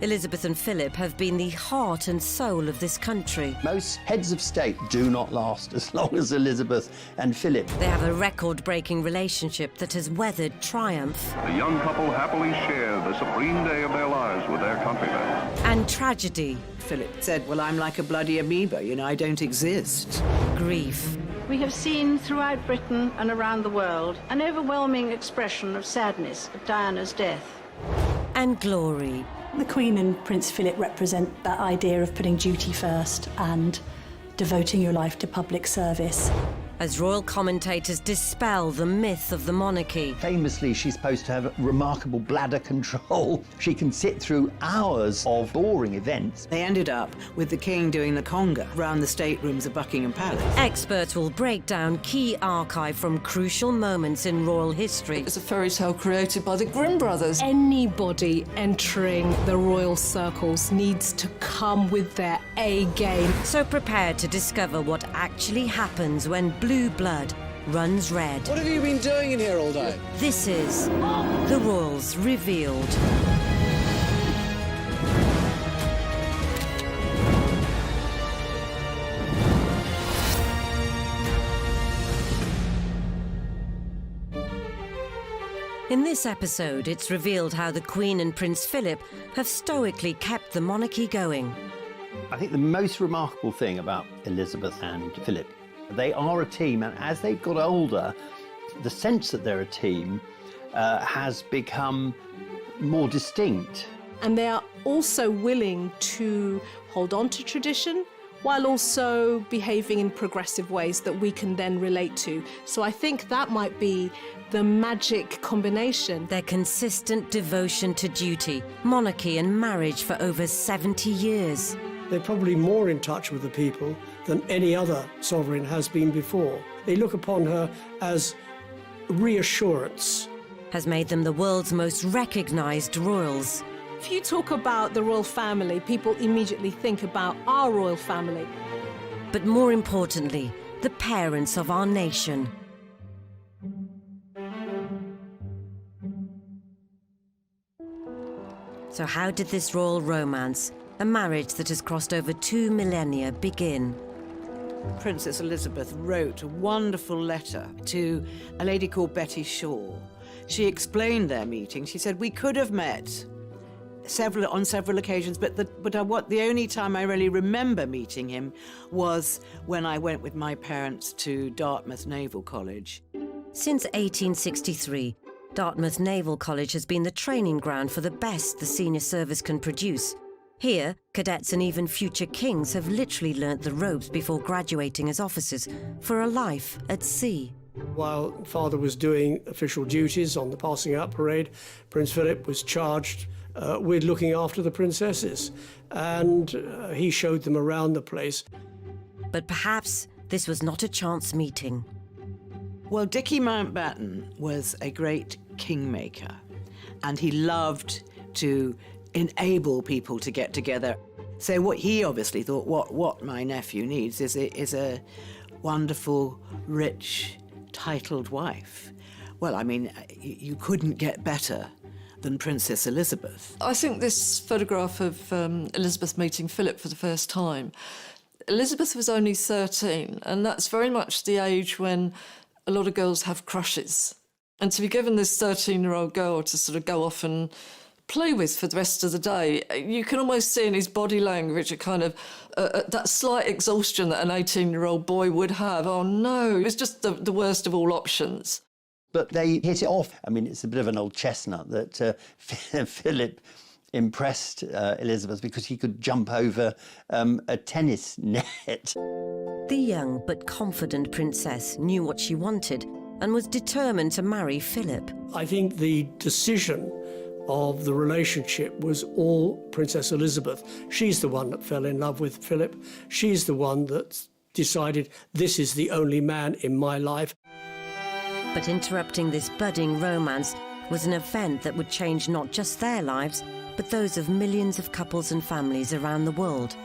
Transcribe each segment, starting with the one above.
Elizabeth and Philip have been the heart and soul of this country. Most heads of state do not last as long as Elizabeth and Philip. They have a record-breaking relationship that has weathered triumph. The young couple happily share the supreme day of their lives with their countrymen. And tragedy. Philip said, well, I'm like a bloody amoeba, I don't exist. Grief. We have seen throughout Britain and around the world an overwhelming expression of sadness at Diana's death. And glory. The Queen and Prince Philip represent that idea of putting duty first and devoting your life to public service. As royal commentators dispel the myth of the monarchy. Famously, she's supposed to have remarkable bladder control. She can sit through hours of boring events. They ended up with the king doing the conga around the staterooms of Buckingham Palace. Experts will break down key archive from crucial moments in royal history. It's a fairy tale created by the Grimm brothers. Anybody entering the royal circles needs to come with their A game. So prepare to discover what actually happens when blue blood runs red. What have you been doing in here all day? This is The Royals Revealed. In this episode, it's revealed how the Queen and Prince Philip have stoically kept the monarchy going. I think the most remarkable thing about Elizabeth and Philip, they are a team, and as they've got older, the sense that they're a team has become more distinct. And they are also willing to hold on to tradition while also behaving in progressive ways that we can then relate to. So I think that might be the magic combination. Their consistent devotion to duty, monarchy and marriage for over 70 years. They're probably more in touch with the people than any other sovereign has been before. They look upon her as reassurance. Has made them the world's most recognised royals. If you talk about the royal family, people immediately think about our royal family. But more importantly, the parents of our nation. So how did this royal romance, a marriage that has crossed over 2 millennia, begin? Princess Elizabeth wrote a wonderful letter to a lady called Betty Shaw. She explained their meeting. She said, we could have met on several occasions, but the only time I really remember meeting him was when I went with my parents to Dartmouth Naval College. Since 1863, Dartmouth Naval College has been the training ground for the best the senior service can produce. Here, cadets and even future kings have literally learnt the ropes before graduating as officers for a life at sea. While Father was doing official duties on the passing out parade, Prince Philip was charged with looking after the princesses, and he showed them around the place. But perhaps this was not a chance meeting. Well, Dickie Mountbatten was a great kingmaker, and he loved to enable people to get together. So what he obviously thought, what my nephew needs is a wonderful, rich, titled wife. Well, I mean, you couldn't get better than Princess Elizabeth. I think this photograph of Elizabeth meeting Philip for the first time, Elizabeth was only 13, and that's very much the age when a lot of girls have crushes. And to be given this 13-year-old girl to sort of go off and play with for the rest of the day, you can almost see in his body language a kind of that slight exhaustion that an 18-year-old boy would have. Oh no, it was just the worst of all options. But they hit it off. I mean, it's a bit of an old chestnut that Philip impressed Elizabeth because he could jump over a tennis net. The young but confident princess knew what she wanted and was determined to marry Philip. I think the decision of the relationship was all Princess Elizabeth. She's the one that fell in love with Philip. She's the one that decided, this is the only man in my life. But interrupting this budding romance was an event that would change not just their lives, but those of millions of couples and families around the world.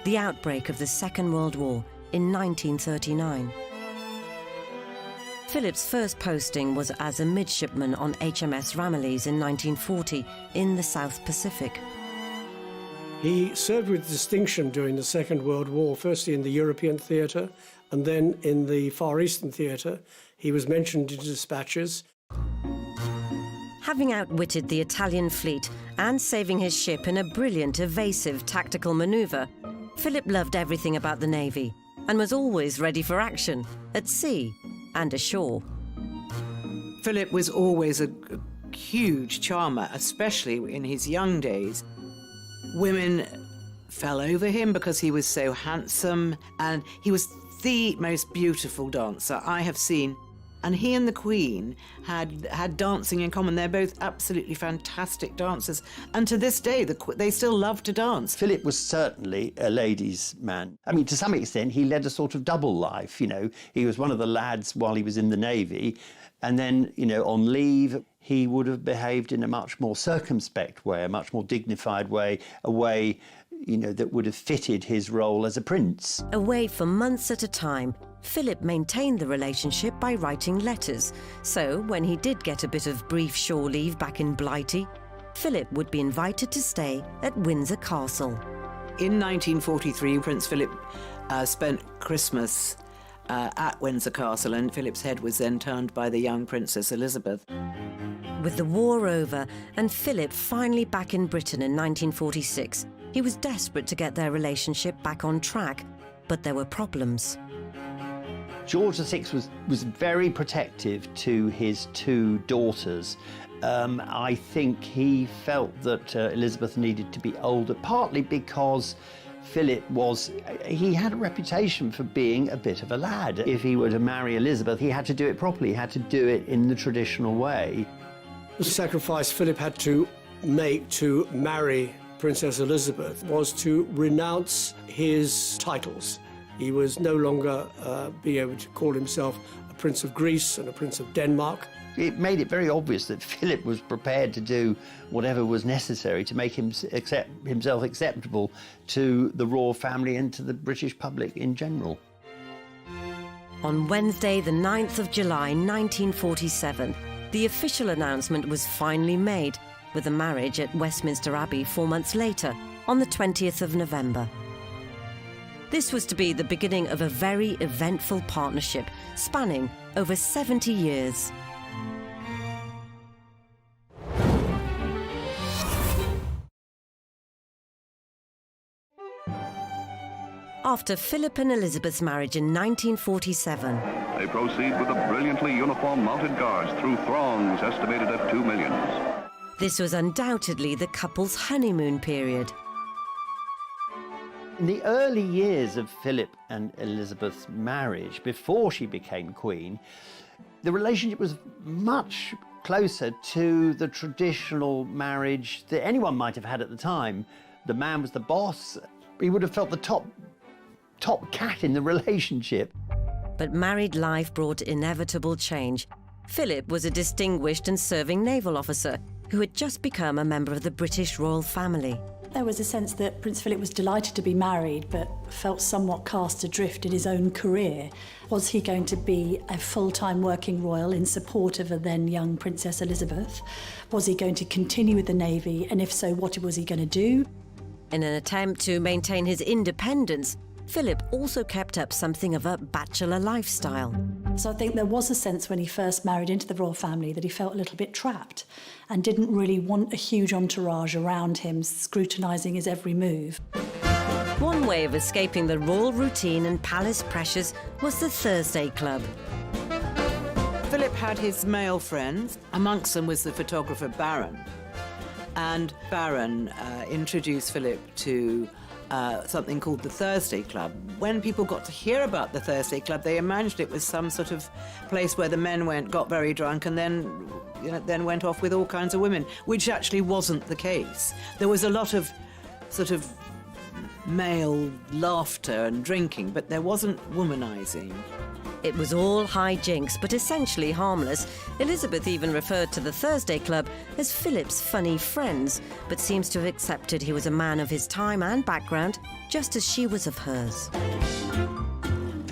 The outbreak of the Second World War in 1939. Philip's first posting was as a midshipman on HMS Ramillies in 1940 in the South Pacific. He served with distinction during the Second World War, firstly in the European theatre and then in the Far Eastern theatre. He was mentioned in dispatches. Having outwitted the Italian fleet and saving his ship in a brilliant, evasive tactical manoeuvre, Philip loved everything about the Navy and was always ready for action, at sea and ashore. Philip was always a huge charmer, especially in his young days. Women fell over him because he was so handsome, and he was the most beautiful dancer I have seen. And he and the Queen had dancing in common. They're both absolutely fantastic dancers. And to this day, they still love to dance. Philip was certainly a ladies' man. I mean, to some extent, he led a sort of double life, you know. He was one of the lads while he was in the Navy. And then, you know, on leave, he would have behaved in a much more circumspect way, a much more dignified way, a way, you know, that would have fitted his role as a prince. Away for months at a time, Philip maintained the relationship by writing letters. So when he did get a bit of brief shore leave back in Blighty, Philip would be invited to stay at Windsor Castle. In 1943, Prince Philip spent Christmas at Windsor Castle, and Philip's head was then turned by the young Princess Elizabeth. With the war over and Philip finally back in Britain in 1946, he was desperate to get their relationship back on track, but there were problems. George VI was very protective to his two daughters. I think he felt that Elizabeth needed to be older, partly because Philip he had a reputation for being a bit of a lad. If he were to marry Elizabeth, he had to do it properly. He had to do it in the traditional way. The sacrifice Philip had to make to marry Princess Elizabeth was to renounce his titles. He was no longer being able to call himself a Prince of Greece and a Prince of Denmark. It made it very obvious that Philip was prepared to do whatever was necessary to make himself acceptable to the royal family and to the British public in general. On Wednesday, the 9th of July, 1947, the official announcement was finally made, with a marriage at Westminster Abbey 4 months later, on the 20th of November. This was to be the beginning of a very eventful partnership spanning over 70 years. After Philip and Elizabeth's marriage in 1947, They proceed with a brilliantly uniformed mounted guards through throngs estimated at 2 millions. this was undoubtedly the couple's honeymoon period. In the early years of Philip and Elizabeth's marriage, before she became queen, the relationship was much closer to the traditional marriage that anyone might have had at the time. The man was the boss. He would have felt the top cat in the relationship. But married life brought inevitable change. Philip was a distinguished and serving naval officer who had just become a member of the British royal family. There was a sense that Prince Philip was delighted to be married, but felt somewhat cast adrift in his own career. Was he going to be a full-time working royal in support of a then young Princess Elizabeth? Was he going to continue with the Navy, and if so, what was he going to do? In an attempt to maintain his independence, Philip also kept up something of a bachelor lifestyle. So I think there was a sense when he first married into the royal family that he felt a little bit trapped and didn't really want a huge entourage around him scrutinising his every move. One way of escaping the royal routine and palace pressures was the Thursday Club. Philip had his male friends. Amongst them was the photographer Barron. And Barron introduced Philip to something called the Thursday Club. When people got to hear about the Thursday Club, they imagined it was some sort of place where the men got very drunk, and then went off with all kinds of women, which actually wasn't the case. There was a lot of sort of male laughter and drinking, but there wasn't womanizing. It was all high jinks, but essentially harmless. Elizabeth even referred to the Thursday Club as Philip's funny friends, but seems to have accepted he was a man of his time and background, just as she was of hers.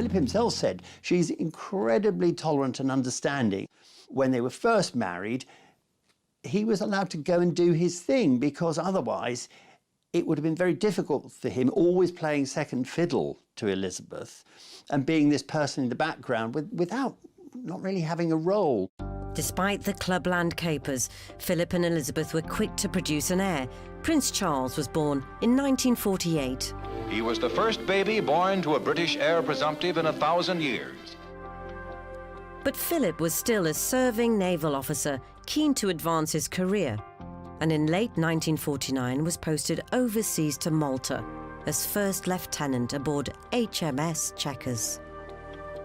Philip himself said she's incredibly tolerant and understanding. When they were first married, he was allowed to go and do his thing, because otherwise it would have been very difficult for him, always playing second fiddle to Elizabeth and being this person in the background without not really having a role. Despite the clubland capers, Philip and Elizabeth were quick to produce an heir. Prince Charles was born in 1948. He was the first baby born to a British heir presumptive in 1,000 years. But Philip was still a serving naval officer, keen to advance his career, and in late 1949 was posted overseas to Malta as first lieutenant aboard HMS Chequers.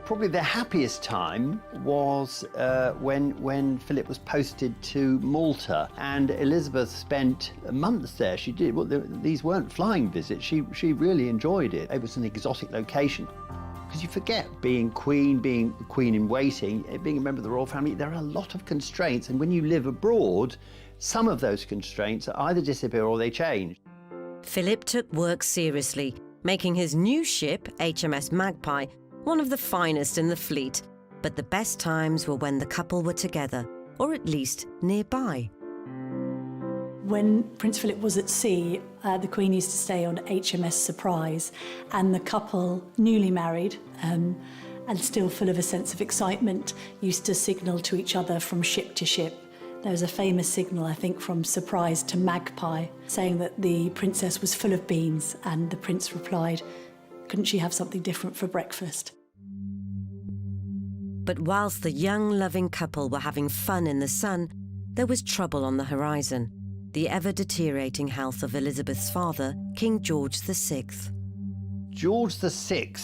Probably the happiest time was when Philip was posted to Malta, and Elizabeth spent months there. She did. Well, these weren't flying visits. She really enjoyed it. It was an exotic location. Because you forget, being queen in waiting, being a member of the royal family, there are a lot of constraints. And when you live abroad, some of those constraints either disappear or they change. Philip took work seriously, making his new ship, HMS Magpie, one of the finest in the fleet. But the best times were when the couple were together, or at least nearby. When Prince Philip was at sea, the Queen used to stay on HMS Surprise, and the couple, newly married and still full of a sense of excitement, used to signal to each other from ship to ship. There was a famous signal, I think, from Surprise to Magpie, saying that the princess was full of beans, and the prince replied, "Couldn't she have something different for breakfast?" But whilst the young, loving couple were having fun in the sun, there was trouble on the horizon. The ever-deteriorating health of Elizabeth's father, King George VI. George VI,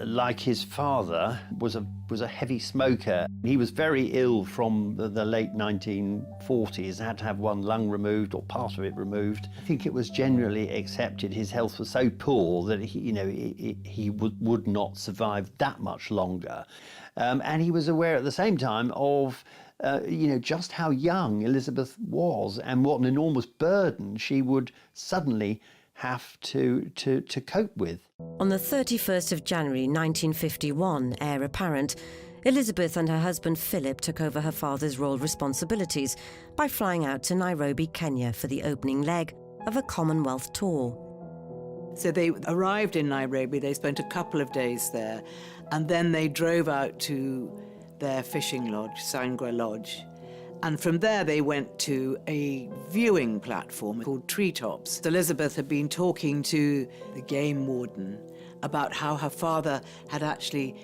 like his father, was a heavy smoker. He was very ill from the late 1940s, had to have one lung removed or part of it removed. I think it was generally accepted his health was so poor that he would not survive that much longer. And he was aware at the same time of just how young Elizabeth was and what an enormous burden she would suddenly have to cope with. On the 31st of January 1951, heir apparent, Elizabeth and her husband Philip took over her father's royal responsibilities by flying out to Nairobi, Kenya for the opening leg of a Commonwealth tour. So they arrived in Nairobi, they spent a couple of days there, and then they drove out to their fishing lodge, Sangwa Lodge. And from there they went to a viewing platform called Treetops. Elizabeth had been talking to the game warden about how her father had actually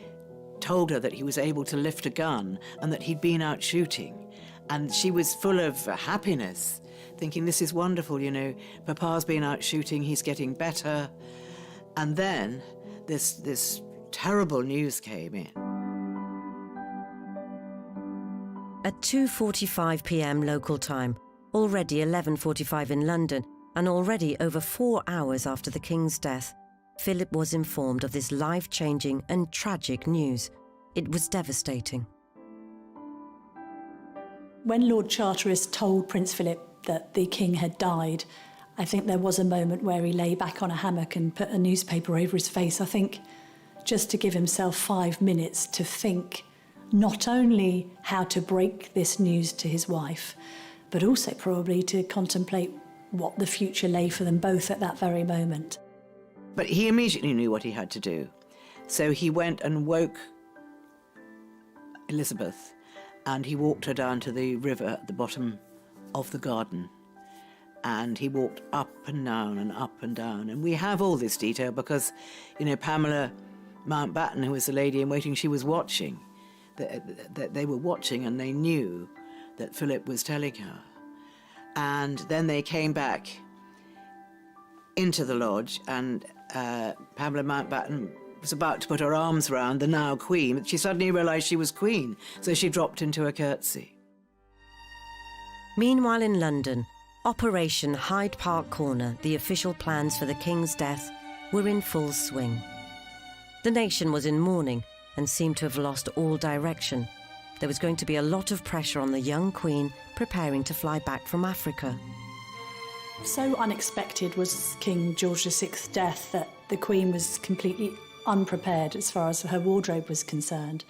told her that he was able to lift a gun and that he'd been out shooting. And she was full of happiness, thinking, this is wonderful, Papa's been out shooting, he's getting better. And then this terrible news came in. At 2:45 p.m. local time, already 11:45 in London, and already over 4 hours after the King's death, Philip was informed of this life-changing and tragic news. It was devastating. When Lord Charteris told Prince Philip that the King had died, I think there was a moment where he lay back on a hammock and put a newspaper over his face, I think, just to give himself 5 minutes to think not only how to break this news to his wife, but also probably to contemplate what the future lay for them both at that very moment. But he immediately knew what he had to do. So he went and woke Elizabeth, and he walked her down to the river at the bottom of the garden. And he walked up and down and up and down. And we have all this detail because, Pamela Mountbatten, who was the lady in waiting, she was watching. That they were watching and they knew that Philip was telling her. And then they came back into the lodge, and Pamela Mountbatten was about to put her arms round the now Queen, but she suddenly realised she was Queen, so she dropped into a curtsy. Meanwhile in London, Operation Hyde Park Corner, the official plans for the King's death, were in full swing. The nation was in mourning and seemed to have lost all direction. There was going to be a lot of pressure on the young Queen preparing to fly back from Africa. So unexpected was King George VI's death that the Queen was completely unprepared as far as her wardrobe was concerned.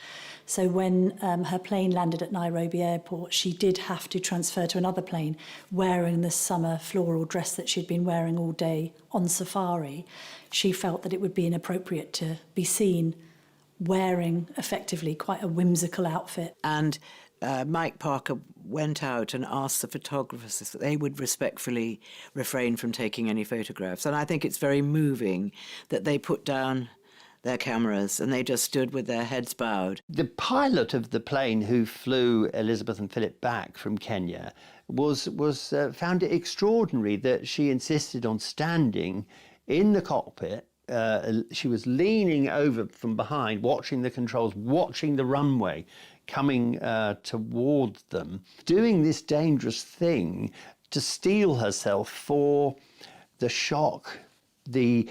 So when her plane landed at Nairobi airport, she did have to transfer to another plane wearing the summer floral dress that she'd been wearing all day on safari. She felt that it would be inappropriate to be seen wearing effectively quite a whimsical outfit. And Mike Parker went out and asked the photographers that they would respectfully refrain from taking any photographs. And I think it's very moving that they put down their cameras and they just stood with their heads bowed. The pilot of the plane who flew Elizabeth and Philip back from Kenya found it extraordinary that she insisted on standing in the cockpit. She was leaning over from behind, watching the controls, watching the runway coming towards them, doing this dangerous thing to steel herself for the shock, the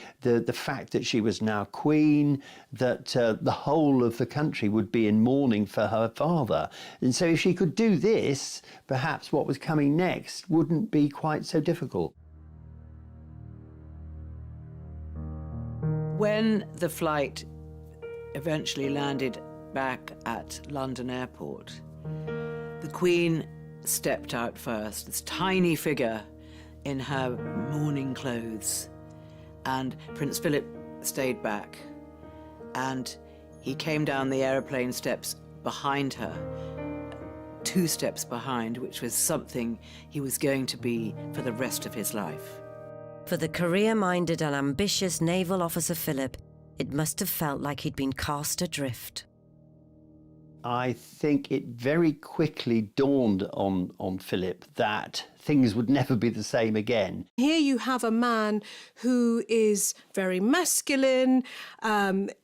fact that she was now queen, that the whole of the country would be in mourning for her father. And so if she could do this, perhaps what was coming next wouldn't be quite so difficult. When the flight eventually landed back at London Airport, the Queen stepped out first, this tiny figure in her mourning clothes, and Prince Philip stayed back, and he came down the aeroplane steps behind her, 2 steps behind, which was something he was going to be for the rest of his life. For the career-minded and ambitious naval officer Philip, it must have felt like he'd been cast adrift. I think it very quickly dawned on Philip that things would never be the same again. Here you have a man who is very masculine.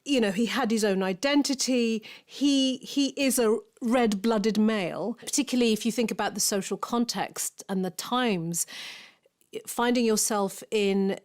He had his own identity. He is a red-blooded male, particularly if you think about the social context and the times. Finding yourself in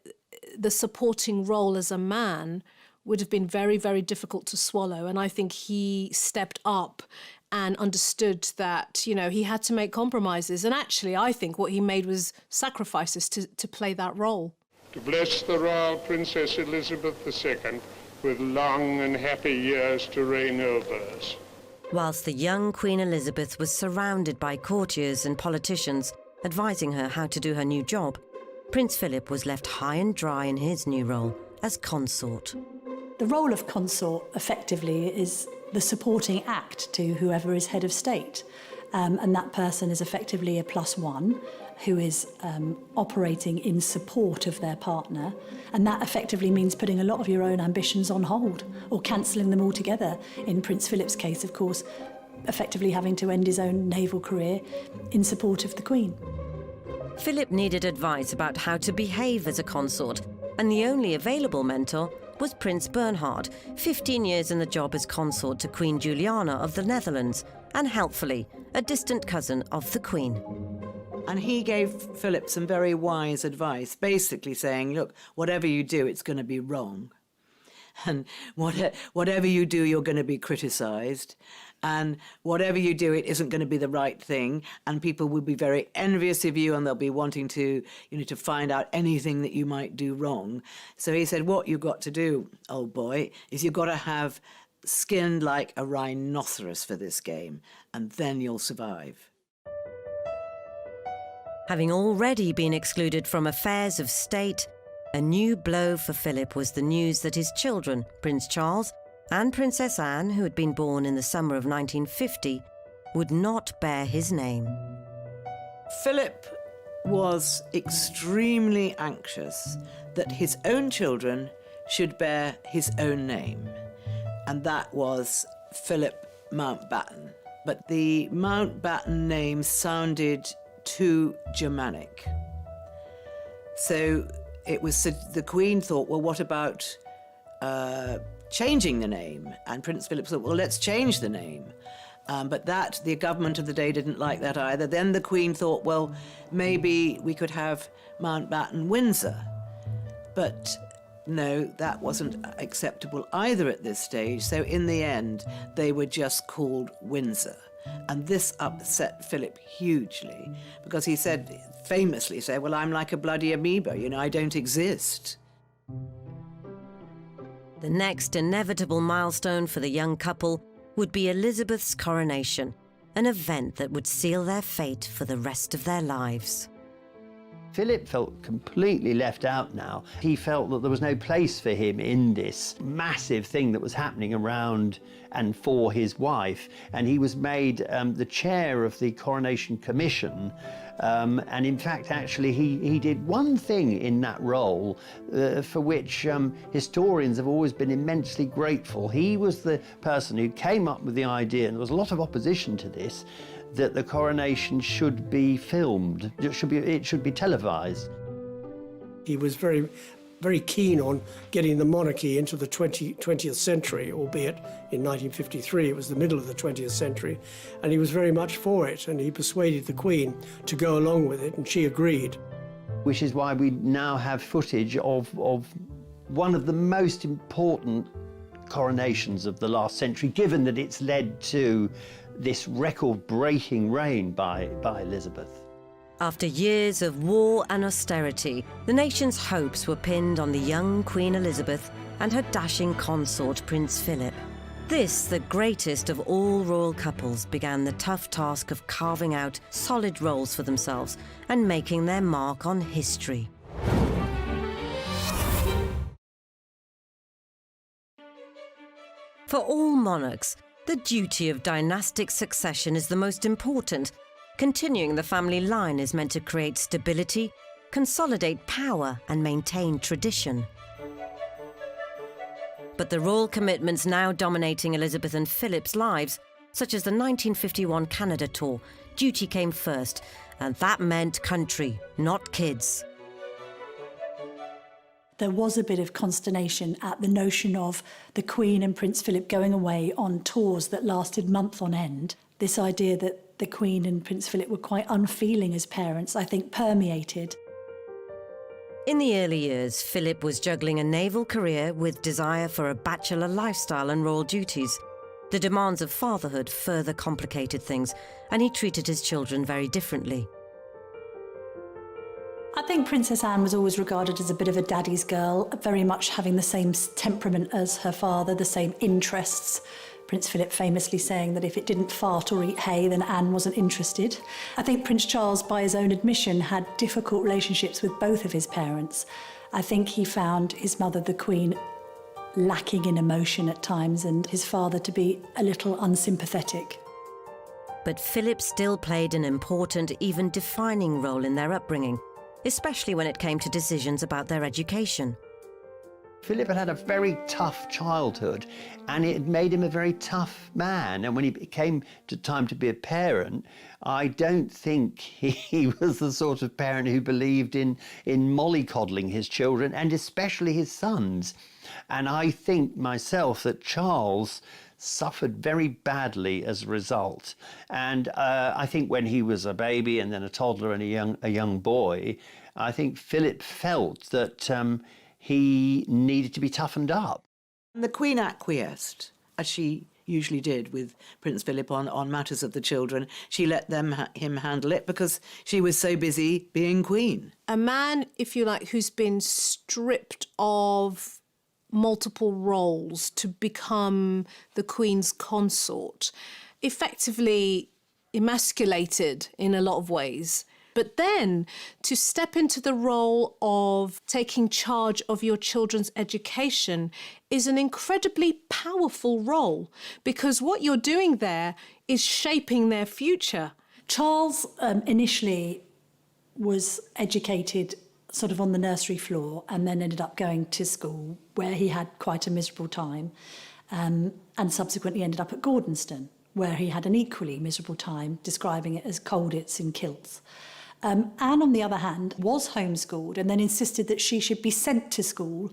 the supporting role as a man would have been very, very difficult to swallow. And I think he stepped up and understood that, he had to make compromises. And actually, I think what he made was sacrifices to play that role. To bless the Royal Princess Elizabeth II with long and happy years to reign over us. Whilst the young Queen Elizabeth was surrounded by courtiers and politicians advising her how to do her new job, Prince Philip was left high and dry in his new role as consort. The role of consort, effectively, is the supporting act to whoever is head of state. And that person is effectively a +1 who is operating in support of their partner. And that effectively means putting a lot of your own ambitions on hold or cancelling them altogether. In Prince Philip's case, of course, effectively having to end his own naval career in support of the Queen. Philip needed advice about how to behave as a consort, and the only available mentor was Prince Bernhard, 15 years in the job as consort to Queen Juliana of the Netherlands, and helpfully, a distant cousin of the Queen. And he gave Philip some very wise advice, basically saying, look, whatever you do, it's going to be wrong. And whatever you do, you're going to be criticised. And whatever you do, it isn't going to be the right thing. And people will be very envious of you and they'll be wanting to, to find out anything that you might do wrong. So he said, what you've got to do, old boy, is you've got to have skin like a rhinoceros for this game, and then you'll survive. Having already been excluded from affairs of state, a new blow for Philip was the news that his children, Prince Charles and Princess Anne, who had been born in the summer of 1950, would not bear his name. Philip was extremely anxious that his own children should bear his own name, and that was Philip Mountbatten. But the Mountbatten name sounded too Germanic. So the Queen thought, well, what about changing the name? And Prince Philip thought, well, let's change the name. But the government of the day didn't like that either. Then the Queen thought, well, maybe we could have Mountbatten Windsor. But no, that wasn't acceptable either at this stage. So in the end, they were just called Windsor. And this upset Philip hugely, because he famously said, well, I'm like a bloody amoeba, I don't exist. The next inevitable milestone for the young couple would be Elizabeth's coronation, an event that would seal their fate for the rest of their lives. Philip felt completely left out now. He felt that there was no place for him in this massive thing that was happening around and for his wife. And he was made the chair of the Coronation Commission. And in fact, actually, he did one thing in that role for which historians have always been immensely grateful. He was the person who came up with the idea, and there was a lot of opposition to this, that the coronation should be filmed, it should be televised. He was very, very keen on getting the monarchy into the 20th century, albeit in 1953 it was the middle of the 20th century, and he was very much for it, and he persuaded the Queen to go along with it, and she agreed. Which is why we now have footage of one of the most important coronations of the last century, given that it's led to this record-breaking reign by Elizabeth. After years of war and austerity, the nation's hopes were pinned on the young Queen Elizabeth and her dashing consort, Prince Philip. This, the greatest of all royal couples, began the tough task of carving out solid roles for themselves and making their mark on history. For all monarchs, the duty of dynastic succession is the most important. Continuing the family line is meant to create stability, consolidate power, and maintain tradition. But the royal commitments now dominating Elizabeth and Philip's lives, such as the 1951 Canada tour, duty came first, and that meant country, not kids. There was a bit of consternation at the notion of the Queen and Prince Philip going away on tours that lasted months on end. This idea that the Queen and Prince Philip were quite unfeeling as parents, I think, permeated. In the early years, Philip was juggling a naval career with desire for a bachelor lifestyle and royal duties. The demands of fatherhood further complicated things, and he treated his children very differently. I think Princess Anne was always regarded as a bit of a daddy's girl, very much having the same temperament as her father, the same interests. Prince Philip famously saying that if it didn't fart or eat hay, then Anne wasn't interested. I think Prince Charles, by his own admission, had difficult relationships with both of his parents. I think he found his mother, the Queen, lacking in emotion at times, and his father to be a little unsympathetic. But Philip still played an important, even defining role in their upbringing, especially when it came to decisions about their education. Philip had a very tough childhood, and it made him a very tough man. And when he came to time to be a parent, I don't think he was the sort of parent who believed in mollycoddling his children, and especially his sons. And I think myself that Charles suffered very badly as a result. And I think when he was a baby and then a toddler and a young boy, I think Philip felt that he needed to be toughened up. The Queen acquiesced, as she usually did with Prince Philip on matters of the children. She let him handle it because she was so busy being Queen. A man, if you like, who's been stripped of multiple roles to become the Queen's consort, effectively emasculated in a lot of ways. But then to step into the role of taking charge of your children's education is an incredibly powerful role, because what you're doing there is shaping their future. Charles initially was educated sort of on the nursery floor and then ended up going to school where he had quite a miserable time, and subsequently ended up at Gordonston, where he had an equally miserable time, describing it as coldits in kilts. Anne, on the other hand, was homeschooled and then insisted that she should be sent to school.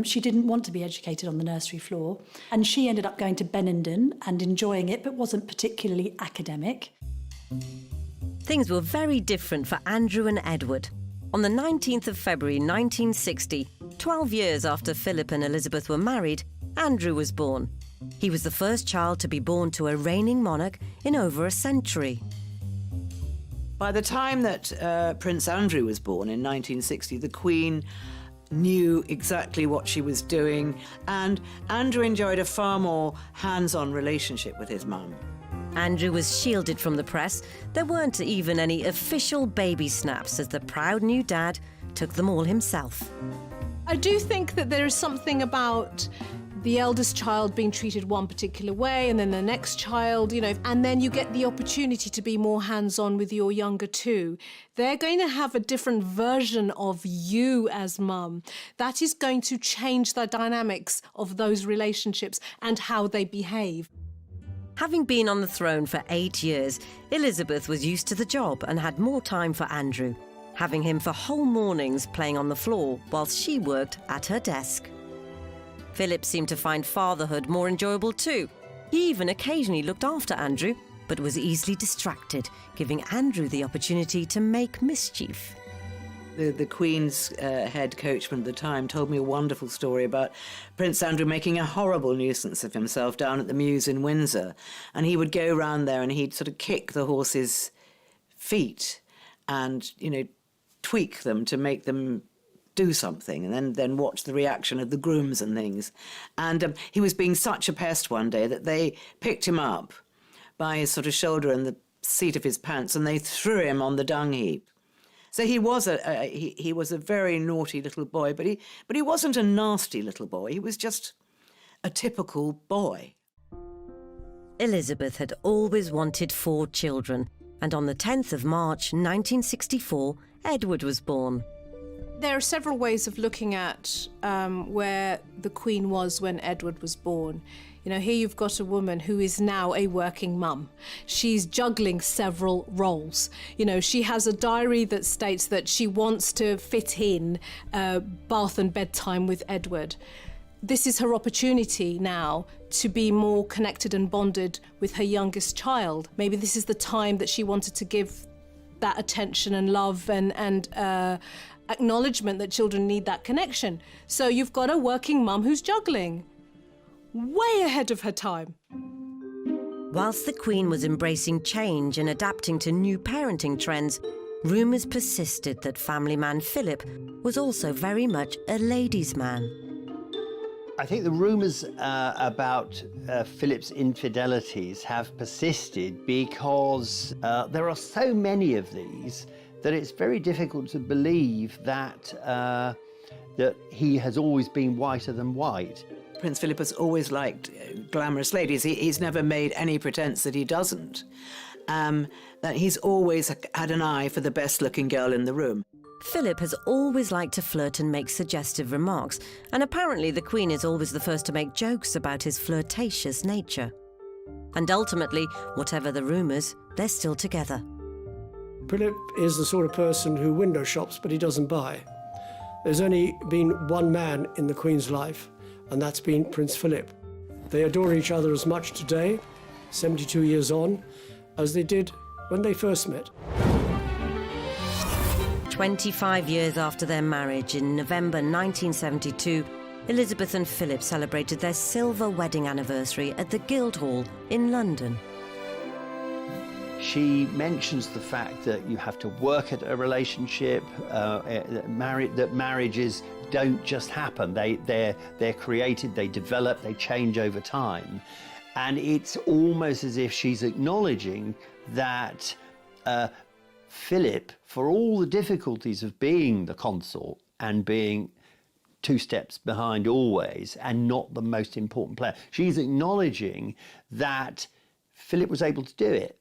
She didn't want to be educated on the nursery floor, and she ended up going to Benenden and enjoying it, but wasn't particularly academic. Things were very different for Andrew and Edward. On the 19th of February 1960, 12 years after Philip and Elizabeth were married, Andrew was born. He was the first child to be born to a reigning monarch in over a century. By the time that Prince Andrew was born in 1960, the Queen knew exactly what she was doing, and Andrew enjoyed a far more hands-on relationship with his mum. Andrew was shielded from the press. There weren't even any official baby snaps as the proud new dad took them all himself. I do think that there is something about the eldest child being treated one particular way and then the next child, and then you get the opportunity to be more hands-on with your younger two. They're going to have a different version of you as mum. That is going to change the dynamics of those relationships and how they behave. Having been on the throne for 8 years, Elizabeth was used to the job and had more time for Andrew, having him for whole mornings playing on the floor whilst she worked at her desk. Philip seemed to find fatherhood more enjoyable too. He even occasionally looked after Andrew, but was easily distracted, giving Andrew the opportunity to make mischief. The Queen's head coachman at the time told me a wonderful story about Prince Andrew making a horrible nuisance of himself down at the Mews in Windsor. And he would go round there and he'd sort of kick the horses' feet and, tweak them to make them do something, and then watch the reaction of the grooms and things. And he was being such a pest one day that they picked him up by his sort of shoulder and the seat of his pants, and they threw him on the dung heap. So he was a very naughty little boy, but he wasn't a nasty little boy. He was just a typical boy. Elizabeth had always wanted 4 children, and on the 10th of March 1964, Edward was born. There are several ways of looking at where the Queen was when Edward was born. Here you've got a woman who is now a working mum. She's juggling several roles. She has a diary that states that she wants to fit in bath and bedtime with Edward. This is her opportunity now to be more connected and bonded with her youngest child. Maybe this is the time that she wanted to give that attention and love and acknowledgement that children need that connection. So you've got a working mum who's juggling. Way ahead of her time. Whilst the Queen was embracing change and adapting to new parenting trends, rumours persisted that family man Philip was also very much a ladies' man. I think the rumours about Philip's infidelities have persisted because there are so many of these that it's very difficult to believe that that he has always been whiter than white. Prince Philip has always liked glamorous ladies. He's never made any pretense that he doesn't. That he's always had an eye for the best-looking girl in the room. Philip has always liked to flirt and make suggestive remarks, and apparently the Queen is always the first to make jokes about his flirtatious nature. And ultimately, whatever the rumours, they're still together. Philip is the sort of person who window shops, but he doesn't buy. There's only been one man in the Queen's life, and that's been Prince Philip. They adore each other as much today, 72 years on, as they did when they first met. 25 years after their marriage, in November 1972, Elizabeth and Philip celebrated their silver wedding anniversary at the Guildhall in London. She mentions the fact that you have to work at a relationship, that marriages don't just happen. They're created, they develop, they change over time. And it's almost as if she's acknowledging that Philip, for all the difficulties of being the consort and being 2 steps behind always and not the most important player, she's acknowledging that Philip was able to do it.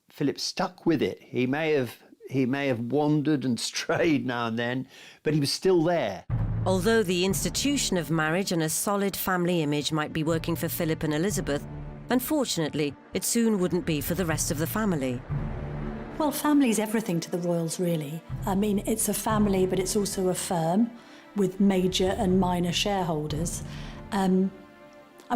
Philip stuck with it. He may have wandered and strayed now and then, but he was still there. Although the institution of marriage and a solid family image might be working for Philip and Elizabeth, unfortunately, it soon wouldn't be for the rest of the family. Well, family's everything to the royals, really. I mean, it's a family, but it's also a firm with major and minor shareholders. And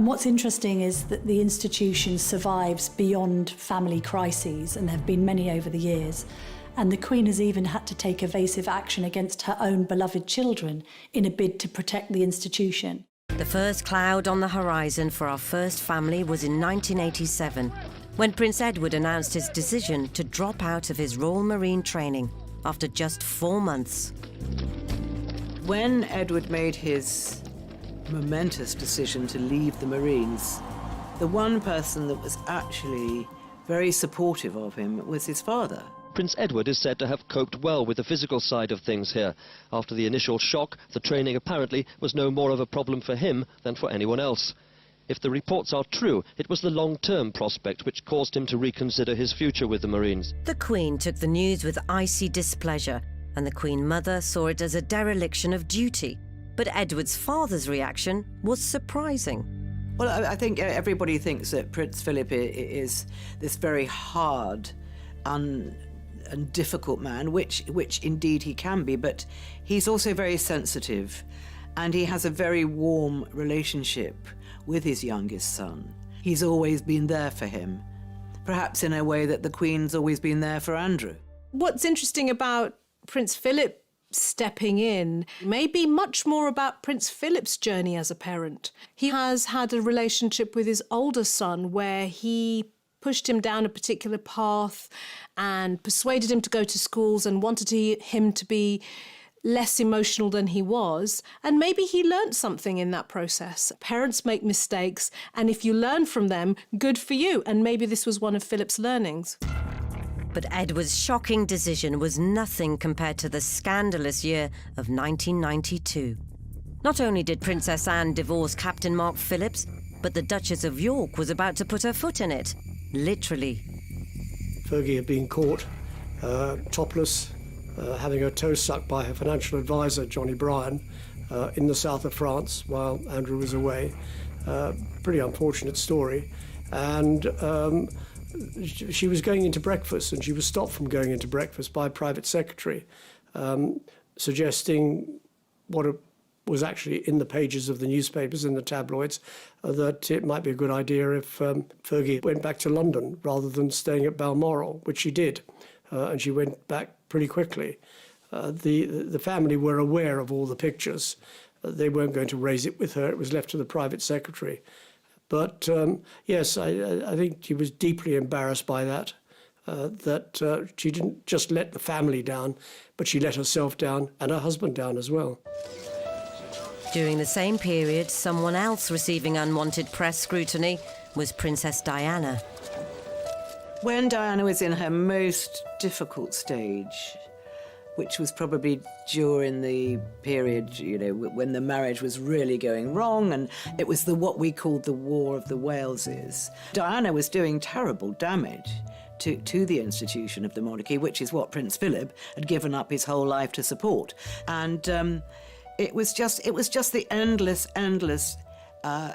what's interesting is that the institution survives beyond family crises, and there have been many over the years. And the Queen has even had to take evasive action against her own beloved children in a bid to protect the institution. The first cloud on the horizon for our first family was in 1987, when Prince Edward announced his decision to drop out of his Royal Marine training after just 4 months. When Edward made his momentous decision to leave the Marines, the one person that was actually very supportive of him was his father. Prince Edward is said to have coped well with the physical side of things here. After the initial shock, the training apparently was no more of a problem for him than for anyone else. If the reports are true, it was the long-term prospect which caused him to reconsider his future with the Marines. The Queen took the news with icy displeasure, and the Queen Mother saw it as a dereliction of duty. But Edward's father's reaction was surprising. Well, I think everybody thinks that Prince Philip is this very hard and difficult man, which indeed he can be, but he's also very sensitive, and he has a very warm relationship with his youngest son. He's always been there for him, perhaps in a way that the Queen's always been there for Andrew. What's interesting about Prince Philip stepping in may be much more about Prince Philip's journey as a parent. He has had a relationship with his older son where he pushed him down a particular path and persuaded him to go to schools and wanted him to be less emotional than he was, and maybe he learnt something in that process. Parents make mistakes, and if you learn from them, good for you, and maybe this was one of Philip's learnings. But Edward's shocking decision was nothing compared to the scandalous year of 1992. Not only did Princess Anne divorce Captain Mark Phillips, but the Duchess of York was about to put her foot in it. Literally. Fergie had been caught topless, having her toe sucked by her financial advisor, Johnny Bryan, in the south of France while Andrew was away. Pretty unfortunate story. And she was going into breakfast, and she was stopped from going into breakfast by a private secretary, suggesting what was actually in the pages of the newspapers, in the tabloids, that it might be a good idea if Fergie went back to London rather than staying at Balmoral, which she did. And she went back pretty quickly. The family were aware of all the pictures. They weren't going to raise it with her. It was left to the private secretary. But yes, I think she was deeply embarrassed by that, that she didn't just let the family down, but she let herself down and her husband down as well. During the same period, someone else receiving unwanted press scrutiny was Princess Diana. When Diana was in her most difficult stage, which was probably during the period, you know, when the marriage was really going wrong, and it was what we called the War of the Waleses. Diana was doing terrible damage to the institution of the monarchy, which is what Prince Philip had given up his whole life to support. And it was just the endless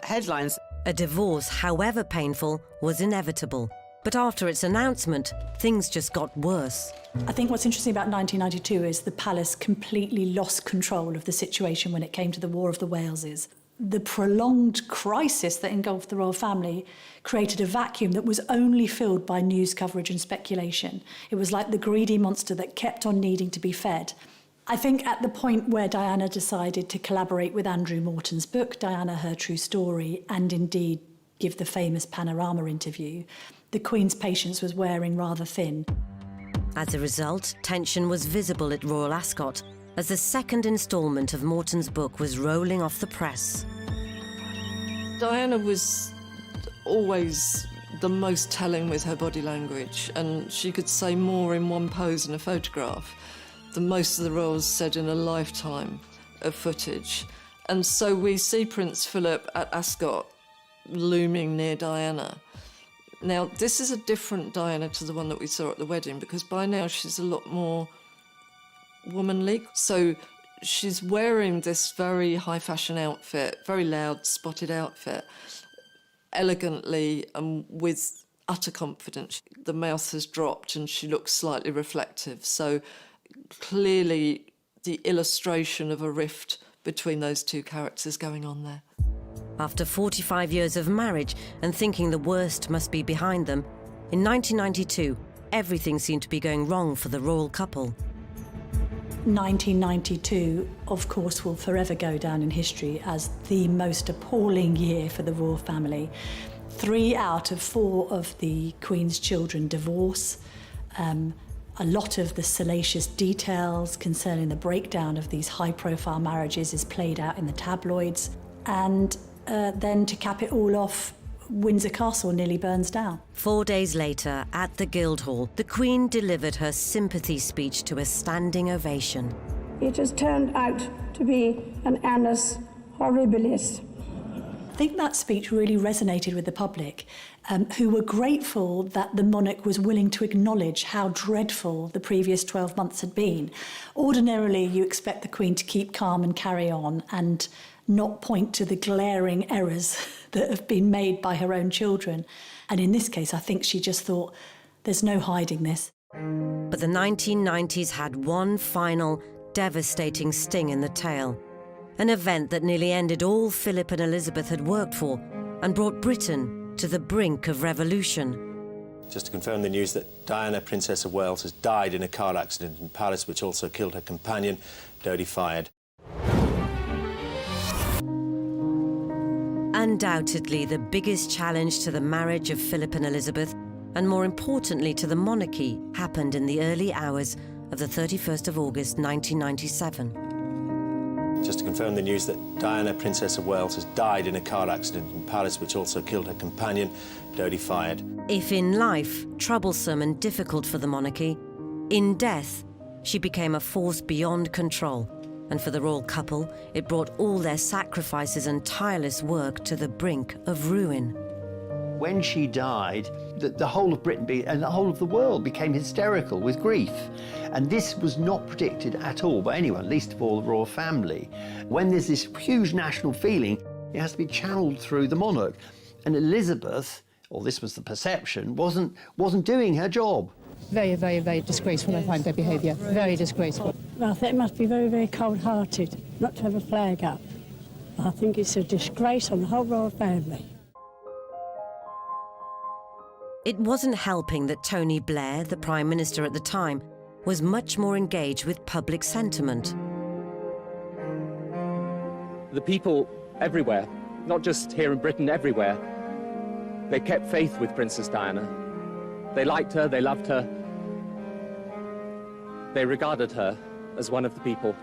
headlines. A divorce, however painful, was inevitable. But after its announcement, things just got worse. I think what's interesting about 1992 is the palace completely lost control of the situation when it came to the War of the Waleses. The prolonged crisis that engulfed the royal family created a vacuum that was only filled by news coverage and speculation. It was like the greedy monster that kept on needing to be fed. I think at the point where Diana decided to collaborate with Andrew Morton's book, Diana, Her True Story, and indeed give the famous Panorama interview, the Queen's patience was wearing rather thin. As a result, tension was visible at Royal Ascot as the second instalment of Morton's book was rolling off the press. Diana was always the most telling with her body language, and she could say more in one pose in a photograph than most of the royals said in a lifetime of footage. And so we see Prince Philip at Ascot looming near Diana. Now, this is a different Diana to the one that we saw at the wedding, because by now she's a lot more womanly. So she's wearing this very high fashion outfit, very loud, spotted outfit, elegantly and with utter confidence. The mouth has dropped and she looks slightly reflective. So clearly the illustration of a rift between those two characters going on there. After 45 years of marriage and thinking the worst must be behind them, in 1992, everything seemed to be going wrong for the royal couple. 1992, of course, will forever go down in history as the most appalling year for the royal family. 3 out of 4 of the Queen's children divorce. A lot of the salacious details concerning the breakdown of these high-profile marriages is played out in the tabloids. And then to cap it all off, Windsor Castle nearly burns down. 4 days later, at the Guildhall, the Queen delivered her sympathy speech to a standing ovation. It has turned out to be an annus horribilis. I think that speech really resonated with the public, who were grateful that the monarch was willing to acknowledge how dreadful the previous 12 months had been. Ordinarily, you expect the Queen to keep calm and carry on and not point to the glaring errors that have been made by her own children. And in this case, I think she just thought, there's no hiding this. But the 1990s had one final, devastating sting in the tail. An event that nearly ended all Philip and Elizabeth had worked for and brought Britain to the brink of revolution. Just to confirm the news that Diana, Princess of Wales, has died in a car accident in Paris, which also killed her companion, Dodi Fayed. Undoubtedly the biggest challenge to the marriage of Philip and Elizabeth, and more importantly to the monarchy, happened in the early hours of the 31st of August 1997. Just to confirm the news that Diana, Princess of Wales, has died in a car accident in Paris, which also killed her companion, Dodi Fayed. If in life troublesome and difficult for the monarchy, in death she became a force beyond control, and for the royal couple it brought all their sacrifices and tireless work to the brink of ruin. When she died, the whole of Britain and the whole of the world became hysterical with grief. And this was not predicted at all by anyone, least of all the royal family. When there's this huge national feeling, it has to be channeled through the monarch. And Elizabeth, or this was the perception, wasn't doing her job. Very, very, very disgraceful, I find their behaviour. Very disgraceful. Well, I think it must be very, very cold-hearted not to have a flag up. I think it's a disgrace on the whole royal family. It wasn't helping that Tony Blair, the Prime Minister at the time, was much more engaged with public sentiment. The people everywhere, not just here in Britain, everywhere, they kept faith with Princess Diana. They liked her, they loved her. They regarded her as one of the people.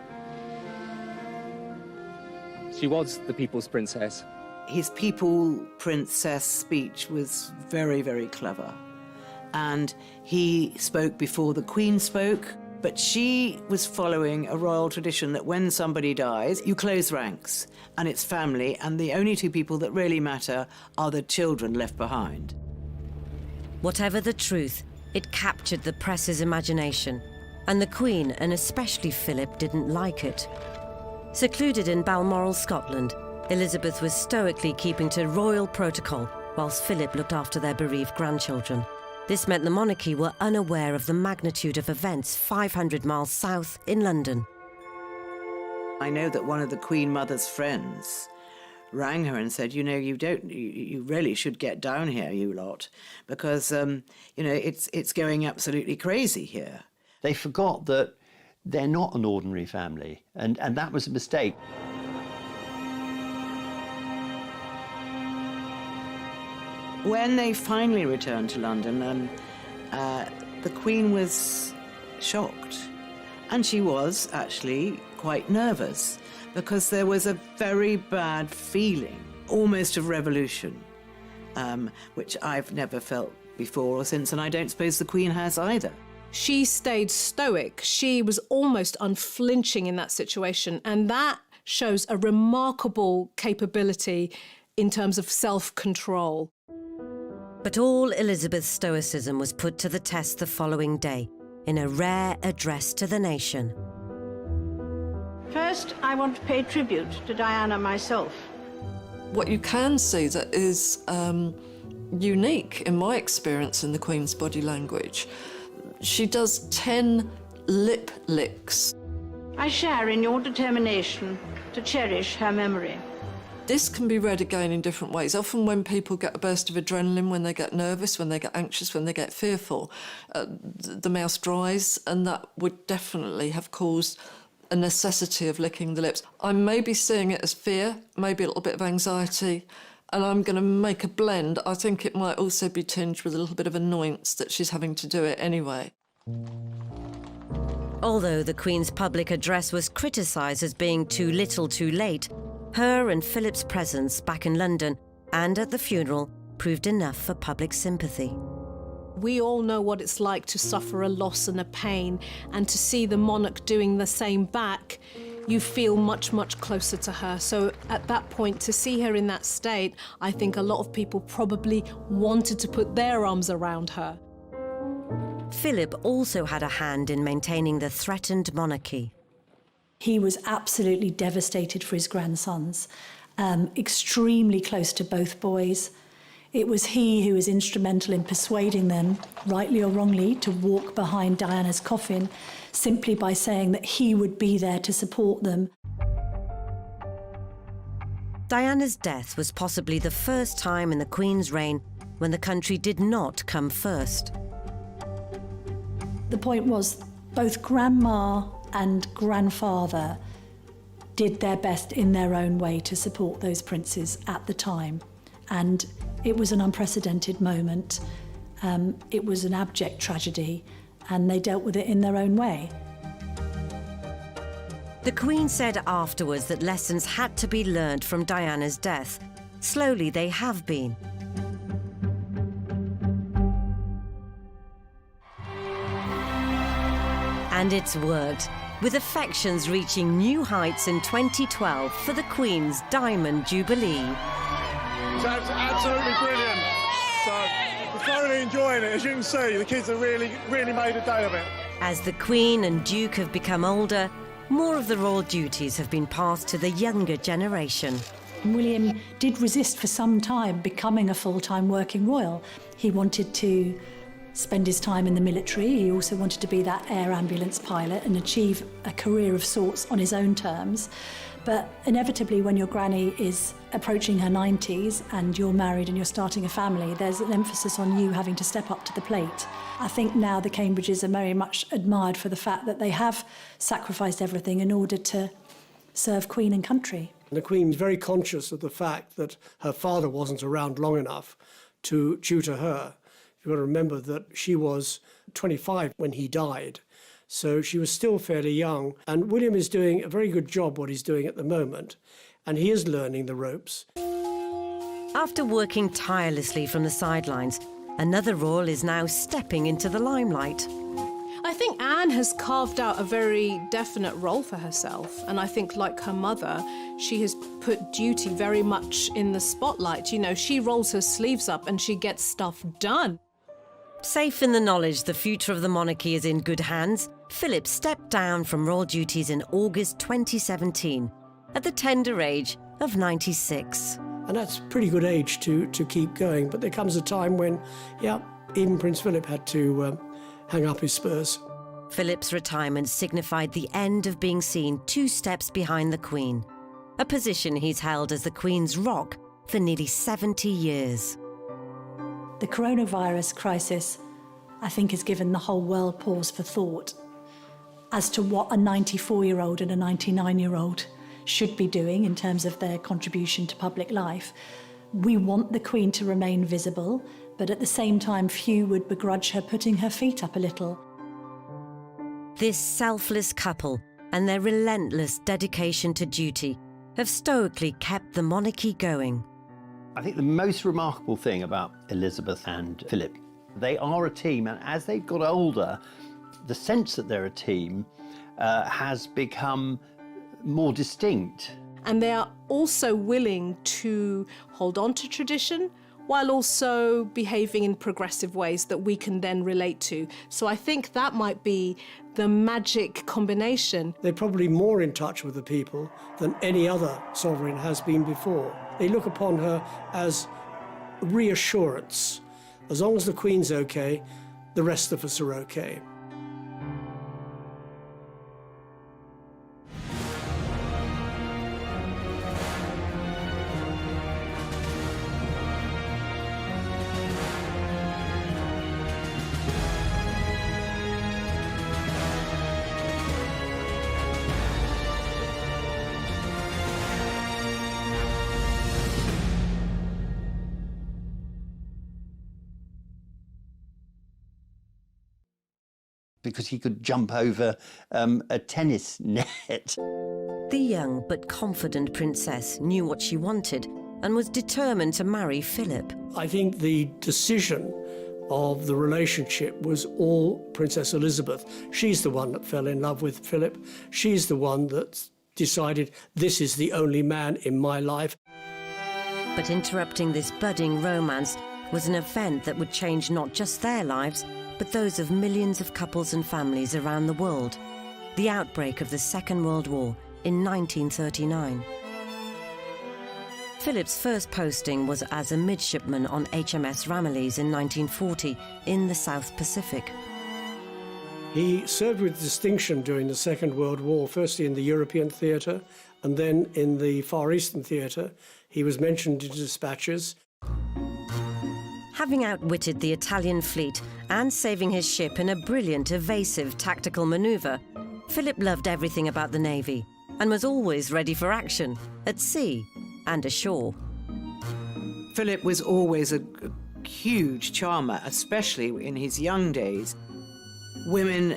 She was the people's princess. His people princess speech was very, very clever. And he spoke before the Queen spoke, but she was following a royal tradition that when somebody dies, you close ranks, and it's family, and the only two people that really matter are the children left behind. Whatever the truth, it captured the press's imagination, and the Queen, and especially Philip, didn't like it. Secluded in Balmoral, Scotland, Elizabeth was stoically keeping to royal protocol, whilst Philip looked after their bereaved grandchildren. This meant the monarchy were unaware of the magnitude of events 500 miles south in London. I know that one of the Queen Mother's friends rang her and said, you know, you really should get down here, you lot, because, you know, it's going absolutely crazy here. They forgot that they're not an ordinary family, and that was a mistake. When they finally returned to London, the Queen was shocked. And she was actually quite nervous because there was a very bad feeling, almost of revolution, which I've never felt before or since, and I don't suppose the Queen has either. She stayed stoic. She was almost unflinching in that situation, and that shows a remarkable capability in terms of self-control. But all Elizabeth's stoicism was put to the test the following day, in a rare address to the nation. First, I want to pay tribute to Diana myself. What you can see that is unique in my experience in the Queen's body language, she does 10 lip licks. I share in your determination to cherish her memory. This can be read again in different ways. Often when people get a burst of adrenaline, when they get nervous, when they get anxious, when they get fearful, the mouth dries, and that would definitely have caused a necessity of licking the lips. I'm maybe seeing it as fear, maybe a little bit of anxiety, and I'm going to make a blend. I think it might also be tinged with a little bit of annoyance that she's having to do it anyway. Although the Queen's public address was criticised as being too little too late, her and Philip's presence back in London and at the funeral proved enough for public sympathy. We all know what it's like to suffer a loss and a pain, and to see the monarch doing the same back, you feel much, much closer to her. So at that point, to see her in that state, I think a lot of people probably wanted to put their arms around her. Philip also had a hand in maintaining the threatened monarchy. He was absolutely devastated for his grandsons, extremely close to both boys. It was he who was instrumental in persuading them, rightly or wrongly, to walk behind Diana's coffin, simply by saying that he would be there to support them. Diana's death was possibly the first time in the Queen's reign when the country did not come first. The point was, both Grandma and Grandfather did their best in their own way to support those princes at the time. And it was an unprecedented moment. It was an abject tragedy, and they dealt with it in their own way. The Queen said afterwards that lessons had to be learned from Diana's death. Slowly they have been. And it's worked, with affections reaching new heights in 2012 for the Queen's Diamond Jubilee. It's absolutely brilliant. So we're thoroughly enjoying it. As you can see, the kids have really made a day of it. As the Queen and Duke have become older, more of the royal duties have been passed to the younger generation. William did resist for some time becoming a full-time working royal. He wanted to spend his time in the military. He also wanted to be that air ambulance pilot and achieve a career of sorts on his own terms. But inevitably, when your granny is approaching her 90s and you're married and you're starting a family, there's an emphasis on you having to step up to the plate. I think now the Cambridges are very much admired for the fact that they have sacrificed everything in order to serve Queen and country. The Queen's very conscious of the fact that her father wasn't around long enough to tutor her. You've got to remember that she was 25 when he died. So she was still fairly young, and William is doing a very good job what he's doing at the moment, and he is learning the ropes. After working tirelessly from the sidelines, another royal is now stepping into the limelight. I think Anne has carved out a very definite role for herself, and I think, like her mother, she has put duty very much in the spotlight. You know, she rolls her sleeves up and she gets stuff done. Safe in the knowledge the future of the monarchy is in good hands, Philip stepped down from royal duties in August 2017 at the tender age of 96. And that's a pretty good age to keep going, but there comes a time when, yeah, even Prince Philip had to hang up his spurs. Philip's retirement signified the end of being seen 2 steps behind the Queen, a position he's held as the Queen's rock for nearly 70 years. The coronavirus crisis, I think, has given the whole world pause for thought as to what a 94-year-old and a 99-year-old should be doing in terms of their contribution to public life. We want the Queen to remain visible, but at the same time, few would begrudge her putting her feet up a little. This selfless couple and their relentless dedication to duty have stoically kept the monarchy going. I think the most remarkable thing about Elizabeth and Philip, they are a team, and as they've got older, the sense that they're a team has become more distinct. And they are also willing to hold on to tradition while also behaving in progressive ways that we can then relate to. So I think that might be the magic combination. They're probably more in touch with the people than any other sovereign has been before. They look upon her as reassurance. As long as the Queen's okay, the rest of us are okay. because he could jump over a tennis net. The young but confident princess knew what she wanted and was determined to marry Philip. I think the decision of the relationship was all Princess Elizabeth. She's the one that fell in love with Philip. She's the one that decided, this is the only man in my life. But interrupting this budding romance was an event that would change not just their lives, but those of millions of couples and families around the world. The outbreak of the Second World War in 1939. Philip's first posting was as a midshipman on HMS Ramillies in 1940 in the South Pacific. He served with distinction during the Second World War, firstly in the European theatre and then in the Far Eastern theatre. He was mentioned in dispatches. Having outwitted the Italian fleet and saving his ship in a brilliant, evasive tactical manoeuvre, Philip loved everything about the Navy and was always ready for action, at sea and ashore. Philip was always a huge charmer, especially in his young days. Women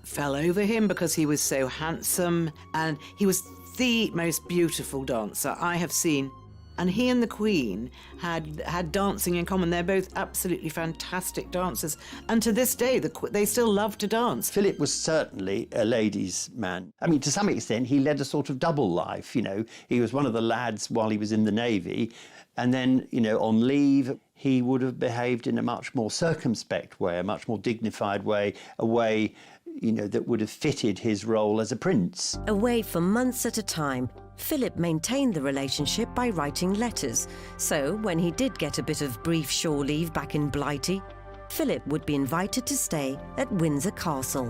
fell over him because he was so handsome, and he was the most beautiful dancer I have seen. And he and the Queen had dancing in common. They're both absolutely fantastic dancers. And to this day, they still love to dance. Philip was certainly a ladies' man. I mean, to some extent, he led a sort of double life, you know. He was one of the lads while he was in the Navy. And then, you know, on leave, he would have behaved in a much more circumspect way, a much more dignified way, a way, you know, that would have fitted his role as a prince. Away for months at a time, Philip maintained the relationship by writing letters. So, when he did get a bit of brief shore leave back in Blighty, Philip would be invited to stay at Windsor Castle.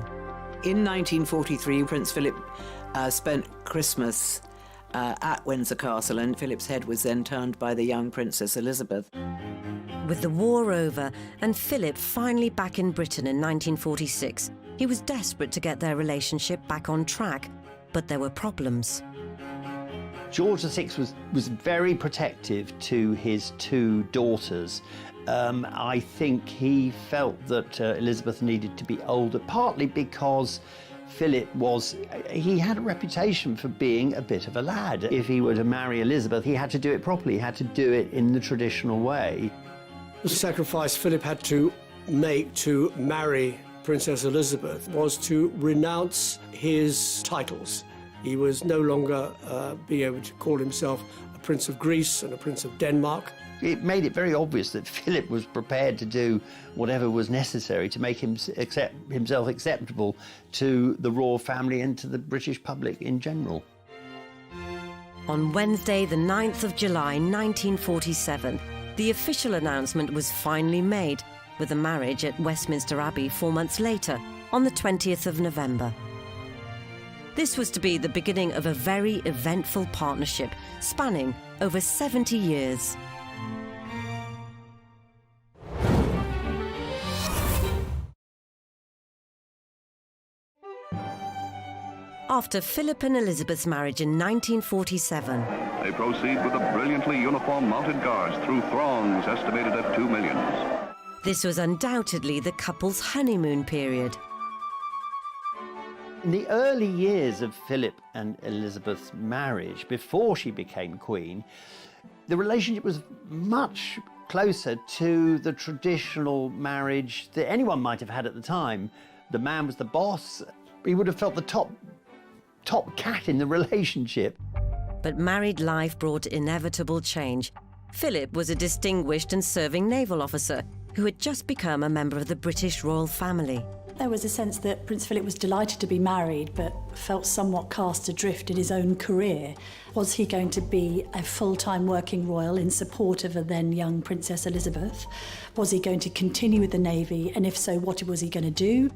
In 1943, Prince Philip spent Christmas at Windsor Castle, and Philip's head was then turned by the young Princess Elizabeth. With the war over and Philip finally back in Britain in 1946, he was desperate to get their relationship back on track, but there were problems. George VI was very protective to his two daughters. I think he felt that Elizabeth needed to be older, partly because Philip he had a reputation for being a bit of a lad. If he were to marry Elizabeth, he had to do it properly. He had to do it in the traditional way. The sacrifice Philip had to make to marry Princess Elizabeth was to renounce his titles. He was no longer being able to call himself a Prince of Greece and a Prince of Denmark. It made it very obvious that Philip was prepared to do whatever was necessary to make himself acceptable to the royal family and to the British public in general. On Wednesday, the 9th of July, 1947, the official announcement was finally made, with the marriage at Westminster Abbey 4 months later, on the 20th of November. This was to be the beginning of a very eventful partnership spanning over 70 years. After Philip and Elizabeth's marriage in 1947, they proceed with a brilliantly uniformed mounted guards through throngs estimated at 2 million. This was undoubtedly the couple's honeymoon period. In the early years of Philip and Elizabeth's marriage, before she became queen, the relationship was much closer to the traditional marriage that anyone might have had at the time. The man was the boss. He would have felt the top cat in the relationship. But married life brought inevitable change. Philip was a distinguished and serving naval officer who had just become a member of the British royal family. There was a sense that Prince Philip was delighted to be married, but felt somewhat cast adrift in his own career. Was he going to be a full-time working royal in support of a then young Princess Elizabeth? Was he going to continue with the Navy? And if so, what was he going to do?